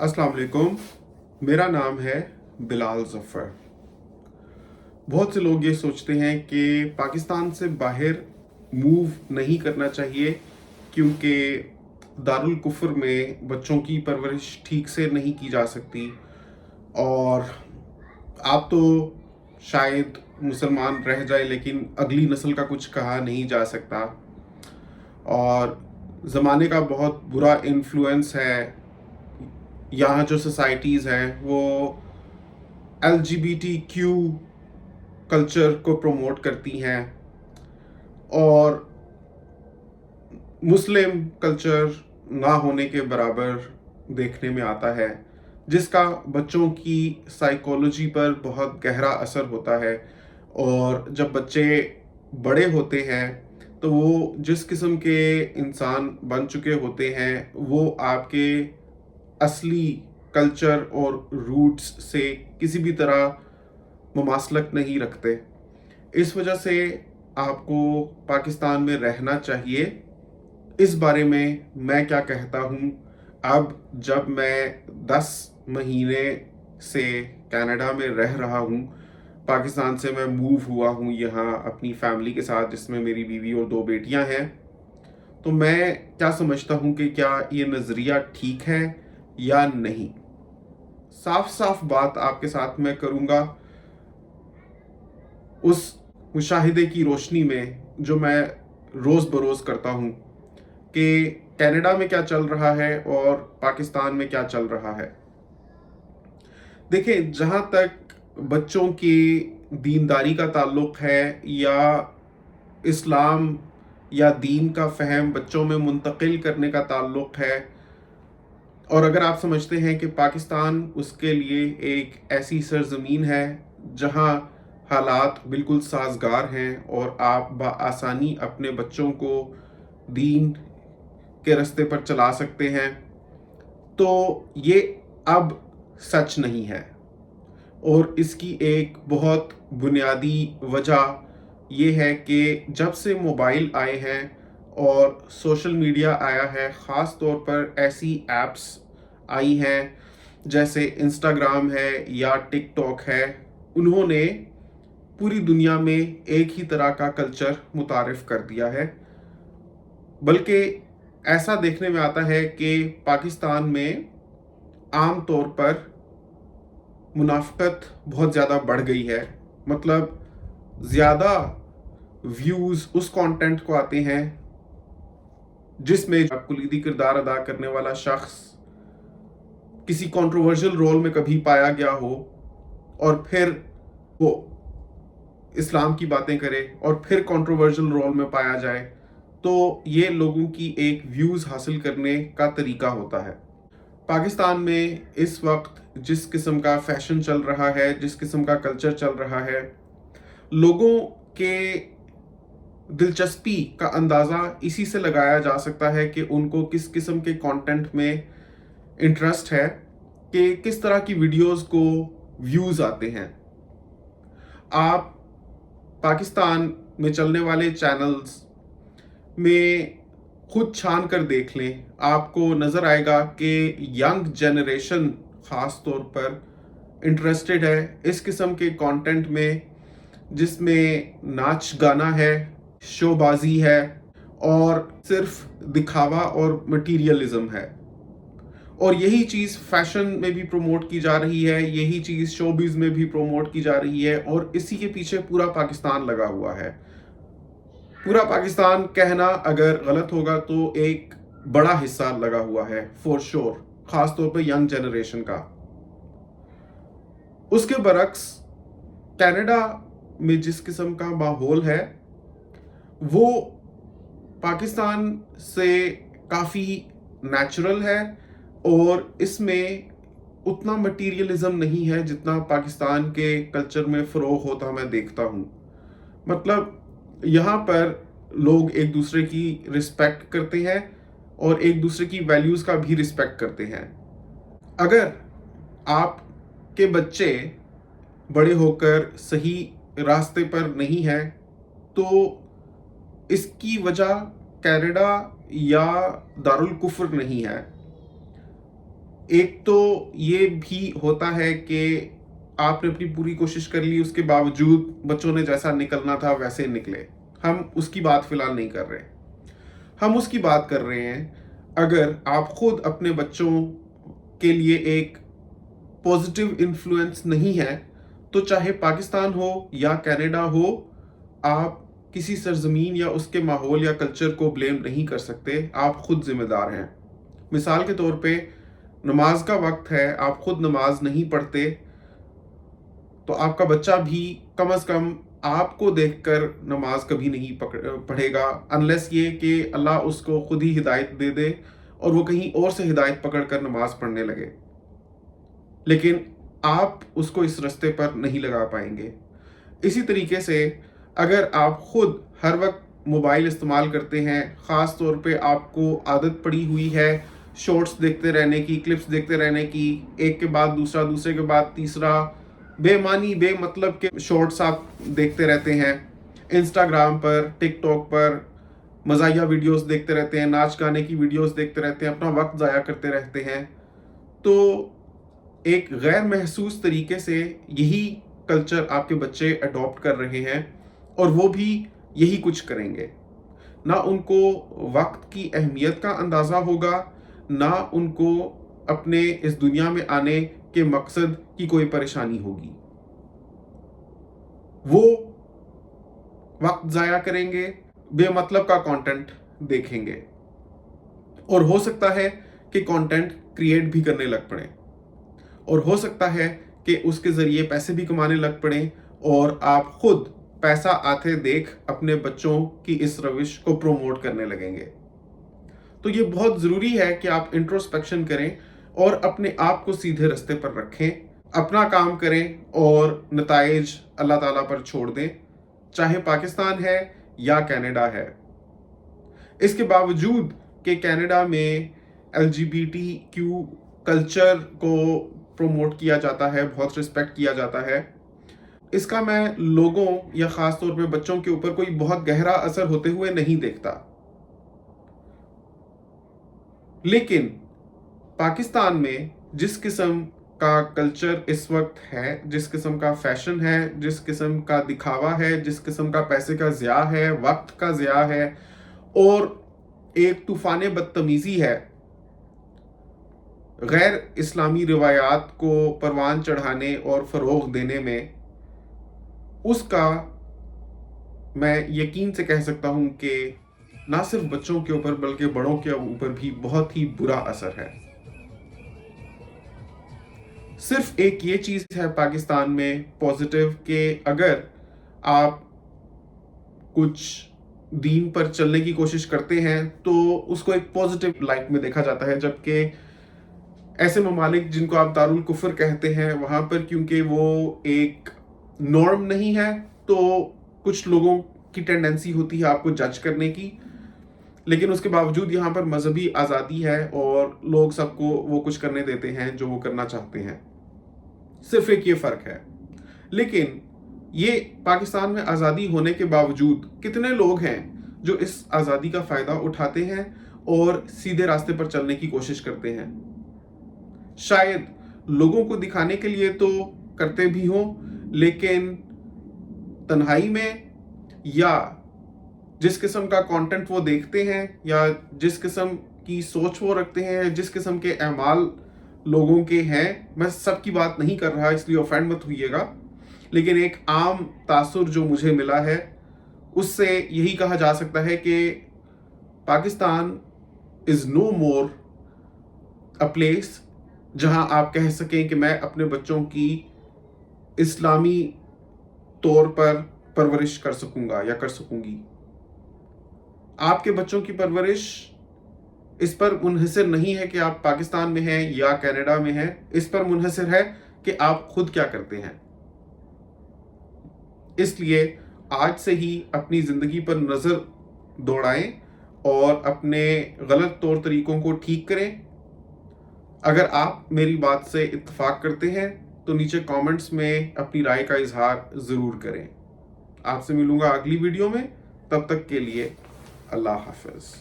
अस्सलाम वालेकुम। मेरा नाम है बिलाल ज़फ़र। बहुत से लोग ये सोचते हैं कि पाकिस्तान से बाहर मूव नहीं करना चाहिए क्योंकि दारुल कुफ्र में बच्चों की परवरिश ठीक से नहीं की जा सकती। और आप तो शायद मुसलमान रह जाए लेकिन अगली नस्ल का कुछ कहा नहीं जा सकता। और ज़माने का बहुत बुरा इन्फ्लुएंस है। यहाँ जो सोसाइटीज़ हैं वो LGBTQ कल्चर को प्रमोट करती हैं और मुस्लिम कल्चर ना होने के बराबर देखने में आता है, जिसका बच्चों की साइकोलॉजी पर बहुत गहरा असर होता है। और जब बच्चे बड़े होते हैं तो वो जिस किस्म के इंसान बन चुके होते हैं वो आपके असली कल्चर और रूट्स से किसी भी तरह मुमासलत नहीं रखते। इस वजह से आपको पाकिस्तान में रहना चाहिए। इस बारे में मैं क्या कहता हूँ, अब जब मैं 10 महीने से कनाडा में रह रहा हूँ, पाकिस्तान से मैं मूव हुआ हूँ यहाँ अपनी फैमिली के साथ, जिसमें मेरी बीवी और 2 बेटियाँ हैं। तो मैं क्या समझता हूँ कि क्या ये नज़रिया ठीक है या नहीं। साफ साफ बात आपके साथ मैं करूँगा उस मुशाहिदे की रोशनी में जो मैं रोज़ बरोज़ करता हूँ कि कनाडा में क्या चल रहा है और पाकिस्तान में क्या चल रहा है। देखिए, जहाँ तक बच्चों की दीनदारी का ताल्लुक है या इस्लाम या दीन का फ़हम बच्चों में मुंतकिल करने का ताल्लुक है, और अगर आप समझते हैं कि पाकिस्तान उसके लिए एक ऐसी सरजमीन है जहां हालात बिल्कुल साजगार हैं और आप बआसानी अपने बच्चों को दीन के रास्ते पर चला सकते हैं, तो ये अब सच नहीं है। और इसकी एक बहुत बुनियादी वजह ये है कि जब से मोबाइल आए हैं और सोशल मीडिया आया है, ख़ास तौर पर ऐसी ऐप्स आई हैं जैसे इंस्टाग्राम है या टिकटॉक है, उन्होंने पूरी दुनिया में एक ही तरह का कल्चर मुतारिफ कर दिया है। बल्कि ऐसा देखने में आता है कि पाकिस्तान में आम तौर पर मुनाफ़क़त बहुत ज़्यादा बढ़ गई है। मतलब ज़्यादा व्यूज़ उस कंटेंट को आते हैं जिसमें कुलीदी किरदार अदा करने वाला शख्स किसी कंट्रोवर्शियल रोल में कभी पाया गया हो और फिर वो इस्लाम की बातें करे और फिर कंट्रोवर्शियल रोल में पाया जाए, तो ये लोगों की एक व्यूज़ हासिल करने का तरीका होता है। पाकिस्तान में इस वक्त जिस किस्म का फैशन चल रहा है, जिस किस्म का कल्चर चल रहा है, लोगों के दिलचस्पी का अंदाज़ा इसी से लगाया जा सकता है कि उनको किस किस्म के कंटेंट में इंटरेस्ट है, कि किस तरह की वीडियोस को व्यूज़ आते हैं। आप पाकिस्तान में चलने वाले चैनल्स में खुद छान कर देख लें, आपको नज़र आएगा कि यंग जनरेशन ख़ास तौर पर इंटरेस्टेड है इस किस्म के कंटेंट में जिसमें नाच गाना है, शोबाजी है और सिर्फ दिखावा और मटीरियलिज्म है। और यही चीज़ फैशन में भी प्रमोट की जा रही है, यही चीज़ शोबिज़ में भी प्रमोट की जा रही है, और इसी के पीछे पूरा पाकिस्तान लगा हुआ है। पूरा पाकिस्तान कहना अगर गलत होगा तो एक बड़ा हिस्सा लगा हुआ है फॉर श्योर, खास तौर पे यंग जनरेशन का। उसके बरक्स कनाडा में जिस किस्म का माहौल है वो पाकिस्तान से काफ़ी नेचुरल है और इसमें उतना मटीरियलिज्म नहीं है जितना पाकिस्तान के कल्चर में फ़रोग होता मैं देखता हूँ। मतलब यहाँ पर लोग एक दूसरे की रिस्पेक्ट करते हैं और एक दूसरे की वैल्यूज़ का भी रिस्पेक्ट करते हैं। अगर आपके बच्चे बड़े होकर सही रास्ते पर नहीं हैं तो इसकी वजह कनाडा या दारुल कुफ्र नहीं है, एक तो ये भी होता है कि आपने अपनी पूरी कोशिश कर ली, उसके बावजूद बच्चों ने जैसा निकलना था वैसे निकले। हम उसकी बात फिलहाल नहीं कर रहे। हम उसकी बात कर रहे हैं अगर आप खुद अपने बच्चों के लिए एक पॉजिटिव इन्फ्लुएंस नहीं है, तो चाहे पाकिस्तान हो या कनाडा हो, आप किसी सरजमीन या उसके माहौल या कल्चर को ब्लेम नहीं कर सकते। आप खुद जिम्मेदार हैं। मिसाल के तौर पे नमाज का वक्त है, आप खुद नमाज नहीं पढ़ते, तो आपका बच्चा भी कम से कम आपको देखकर नमाज कभी नहीं पढ़ेगा, अनलेस ये कि अल्लाह उसको खुद ही हिदायत दे दे और वो कहीं और से हिदायत पकड़कर नमाज पढ़ने लगे। लेकिन आप उसको इस रास्ते पर नहीं लगा पाएंगे। इसी तरीके से अगर आप खुद हर वक्त मोबाइल इस्तेमाल करते हैं, ख़ास तौर पे आपको आदत पड़ी हुई है शॉर्ट्स देखते रहने की, क्लिप्स देखते रहने की, एक के बाद दूसरा, दूसरे के बाद तीसरा, बेमानी बेमतलब के शॉर्ट्स आप देखते रहते हैं, इंस्टाग्राम पर, टिकटॉक पर मज़ाहिया वीडियोस देखते रहते हैं, नाच गाने की वीडियोस देखते रहते हैं, अपना वक्त ज़ाया करते रहते हैं, तो एक गैर महसूस तरीके से यही कल्चर आपके बच्चे अडॉप्ट कर रहे हैं और वो भी यही कुछ करेंगे। ना उनको वक्त की अहमियत का अंदाज़ा होगा, ना उनको अपने इस दुनिया में आने के मकसद की कोई परेशानी होगी। वो वक्त ज़ाया करेंगे, बेमतलब का कंटेंट देखेंगे और हो सकता है कि कंटेंट क्रिएट भी करने लग पड़े और हो सकता है कि उसके ज़रिए पैसे भी कमाने लग पड़े और आप खुद पैसा आते देख अपने बच्चों की इस रविश को प्रोमोट करने लगेंगे। तो ये बहुत ज़रूरी है कि आप इंट्रोस्पेक्शन करें और अपने आप को सीधे रास्ते पर रखें, अपना काम करें और नताइज अल्लाह ताला पर छोड़ दें, चाहे पाकिस्तान है या कनाडा है। इसके बावजूद कि कनाडा में LGBTQ कल्चर को प्रोमोट किया जाता है, बहुत रिस्पेक्ट किया जाता है, इसका मैं लोगों या ख़ास तौर पे बच्चों के ऊपर कोई बहुत गहरा असर होते हुए नहीं देखता। लेकिन पाकिस्तान में जिस किस्म का कल्चर इस वक्त है, जिस किस्म का फैशन है, जिस किस्म का दिखावा है, जिस किस्म का पैसे का ज़िया है, वक्त का ज़िया है और एक तूफ़ान बदतमीज़ी है, गैर इस्लामी रिवायात को परवान चढ़ाने और फ़रोग़ देने में, उसका मैं यकीन से कह सकता हूं कि ना सिर्फ बच्चों के ऊपर बल्कि बड़ों के ऊपर भी बहुत ही बुरा असर है। सिर्फ एक ये चीज़ है पाकिस्तान में पॉजिटिव कि अगर आप कुछ दीन पर चलने की कोशिश करते हैं तो उसको एक पॉजिटिव लाइट में देखा जाता है, जबकि ऐसे ममालिक जिनको आप दारुल कुफ्र कहते हैं वहाँ पर क्योंकि वो एक नॉर्म नहीं है तो कुछ लोगों की टेंडेंसी होती है आपको जज करने की, लेकिन उसके बावजूद यहाँ पर मजहबी आज़ादी है और लोग सबको वो कुछ करने देते हैं जो वो करना चाहते हैं। सिर्फ एक ये फ़र्क है। लेकिन ये पाकिस्तान में आज़ादी होने के बावजूद कितने लोग हैं जो इस आज़ादी का फ़ायदा उठाते हैं और सीधे रास्ते पर चलने की कोशिश करते हैं। शायद लोगों को दिखाने के लिए तो करते भी हों, लेकिन तन्हाई में या जिस किस्म का कंटेंट वो देखते हैं या जिस किस्म की सोच वो रखते हैं, जिस किस्म के अमाल लोगों के हैं, मैं सबकी बात नहीं कर रहा इसलिए ऑफेंड मत होइएगा, लेकिन एक आम तासुर जो मुझे मिला है उससे यही कहा जा सकता है कि Pakistan is no more a place जहां आप कह सकें कि मैं अपने बच्चों की इस्लामी तौर पर परवरिश कर सकूंगा या कर सकूंगी। आपके बच्चों की परवरिश इस पर मुनहसर नहीं है कि आप पाकिस्तान में हैं या कनाडा में हैं, इस पर मुनहसर है कि आप खुद क्या करते हैं। इसलिए आज से ही अपनी ज़िंदगी पर नज़र दौड़ाएं और अपने गलत तौर तरीकों को ठीक करें। अगर आप मेरी बात से इत्तेफाक करते हैं तो नीचे कमेंट्स में अपनी राय का इजहार ज़रूर करें। आपसे मिलूंगा अगली वीडियो में, तब तक के लिए अल्लाह हाफ़िज़।